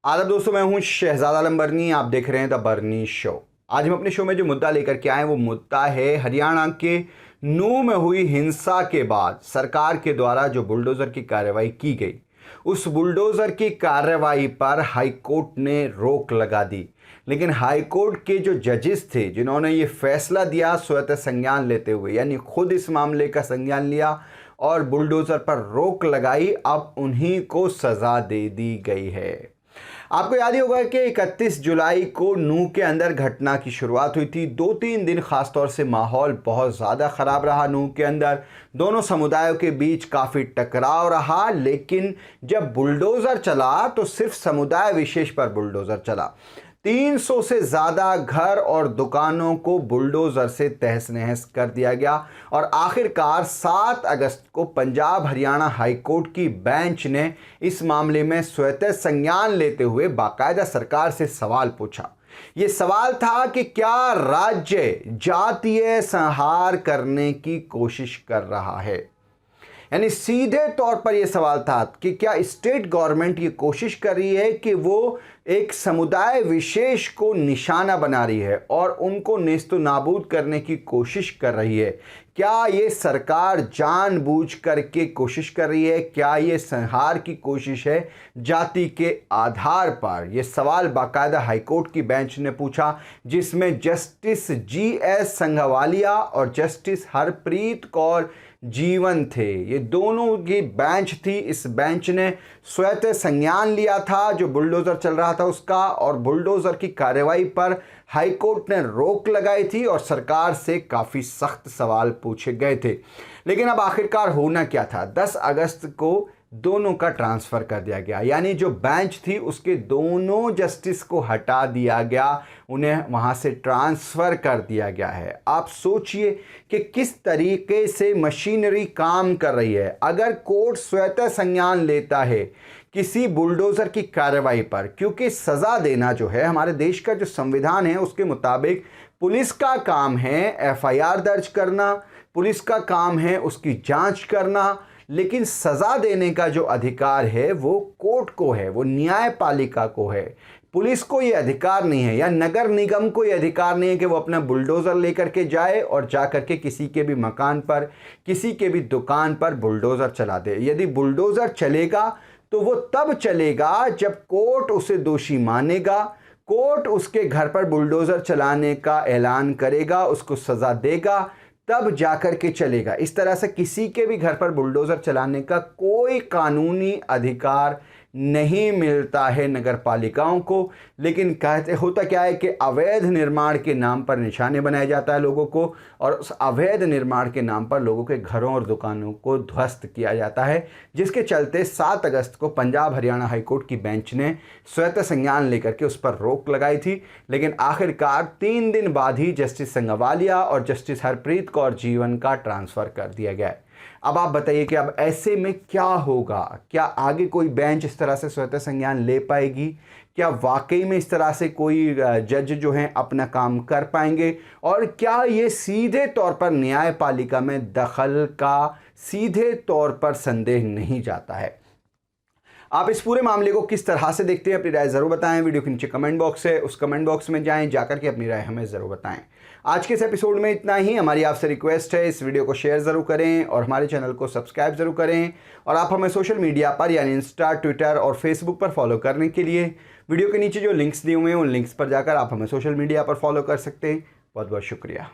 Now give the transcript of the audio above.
आदाब दोस्तों, मैं हूं शहजाद आलम बरनी। आप देख रहे हैं द बरनी शो। आज हम अपने शो में जो मुद्दा लेकर के आए वो मुद्दा है हरियाणा के नूंह में हुई हिंसा के बाद सरकार के द्वारा जो बुलडोज़र की कार्रवाई की गई, उस बुलडोज़र की कार्रवाई पर हाईकोर्ट ने रोक लगा दी। लेकिन हाईकोर्ट के जो जजेस थे जिन्होंने ये फैसला दिया स्वतः संज्ञान लेते हुए, यानी खुद इस मामले का संज्ञान लिया और बुलडोज़र पर रोक लगाई, अब उन्हीं को सज़ा दे दी गई है। आपको याद ही होगा कि 31 जुलाई को नूंह के अंदर घटना की शुरुआत हुई थी। 2-3 दिन खासतौर से माहौल बहुत ज़्यादा ख़राब रहा। नूंह के अंदर दोनों समुदायों के बीच काफ़ी टकराव रहा, लेकिन जब बुलडोज़र चला तो सिर्फ समुदाय विशेष पर बुलडोज़र चला। 300 से ज़्यादा घर और दुकानों को बुलडोज़र से तहस नहस कर दिया गया और आखिरकार 7 अगस्त को पंजाब हरियाणा हाई कोर्ट की बेंच ने इस मामले में स्वतः संज्ञान लेते हुए बाकायदा सरकार से सवाल पूछा। ये सवाल था कि क्या राज्य जातीय संहार करने की कोशिश कर रहा है। यानी सीधे तौर पर यह सवाल था कि क्या स्टेट गवर्नमेंट ये कोशिश कर रही है कि वो एक समुदाय विशेष को निशाना बना रही है और उनको नेस्तो नाबूद करने की कोशिश कर रही है। क्या ये सरकार जानबूझ करके कोशिश कर रही है? क्या ये संहार की कोशिश है जाति के आधार पर? यह सवाल बाकायदा हाईकोर्ट की बेंच ने पूछा, जिसमें जस्टिस GS संघवालिया और जस्टिस हरप्रीत कौर जीवन थे। ये दोनों की बेंच थी। इस बेंच ने स्वतः संज्ञान लिया था जो बुलडोज़र चल रहा था उसका, और बुलडोज़र की कार्रवाई पर हाईकोर्ट ने रोक लगाई थी और सरकार से काफ़ी सख्त सवाल पूछे गए थे। लेकिन अब आखिरकार होना क्या था? 10 अगस्त को दोनों का ट्रांसफ़र कर दिया गया, यानी जो बेंच थी उसके दोनों जस्टिस को हटा दिया गया, उन्हें वहां से ट्रांसफ़र कर दिया गया है। आप सोचिए कि किस तरीके से मशीनरी काम कर रही है। अगर कोर्ट स्वतः संज्ञान लेता है किसी बुलडोज़र की कार्रवाई पर, क्योंकि सज़ा देना जो है हमारे देश का जो संविधान है उसके मुताबिक पुलिस का काम है FIR दर्ज करना, पुलिस का काम है उसकी जांच करना, लेकिन सज़ा देने का जो अधिकार है वो कोर्ट को है, वो न्यायपालिका को है। पुलिस को ये अधिकार नहीं है या नगर निगम को ये अधिकार नहीं है कि वो अपना बुलडोज़र लेकर के जाए और जा कर के किसी के भी मकान पर, किसी के भी दुकान पर बुलडोज़र चला दे। यदि बुलडोज़र चलेगा तो वो तब चलेगा जब कोर्ट उसे दोषी मानेगा, कोर्ट उसके घर पर बुलडोज़र चलाने का ऐलान करेगा, उसको सज़ा देगा, तब जाकर के चलेगा। इस तरह से किसी के भी घर पर बुलडोज़र चलाने का कोई कानूनी अधिकार नहीं मिलता है नगर पालिकाओं को। लेकिन कहते होता क्या है कि अवैध निर्माण के नाम पर निशाने बनाया जाता है लोगों को, और उस अवैध निर्माण के नाम पर लोगों के घरों और दुकानों को ध्वस्त किया जाता है, जिसके चलते 7 अगस्त को पंजाब हरियाणा हाईकोर्ट की बेंच ने स्वतः संज्ञान लेकर के उस पर रोक लगाई थी। लेकिन आखिरकार 3 दिन बाद ही जस्टिस संघवालिया और जस्टिस हरप्रीत कौर जीवन का ट्रांसफ़र कर दिया गया। अब आप बताइए कि अब ऐसे में क्या होगा? क्या आगे कोई बेंच इस तरह से स्वतः संज्ञान ले पाएगी? क्या वाकई में इस तरह से कोई जज जो हैं अपना काम कर पाएंगे? और क्या ये सीधे तौर पर न्यायपालिका में दखल का सीधे तौर पर संदेह नहीं जाता है? आप इस पूरे मामले को किस तरह से देखते हैं? अपनी राय ज़रूर बताएं। वीडियो के नीचे कमेंट बॉक्स है, उस कमेंट बॉक्स में जाएं, जाकर के अपनी राय हमें ज़रूर बताएं। आज के इस एपिसोड में इतना ही। हमारी आपसे रिक्वेस्ट है इस वीडियो को शेयर ज़रूर करें और हमारे चैनल को सब्सक्राइब ज़रूर करें। और आप हमें सोशल मीडिया पर यानी इंस्टा, ट्विटर और फेसबुक पर फॉलो करने के लिए वीडियो के नीचे जो लिंक्स दिए हुए हैं उन लिंक्स पर जाकर आप हमें सोशल मीडिया पर फॉलो कर सकते हैं। बहुत बहुत शुक्रिया।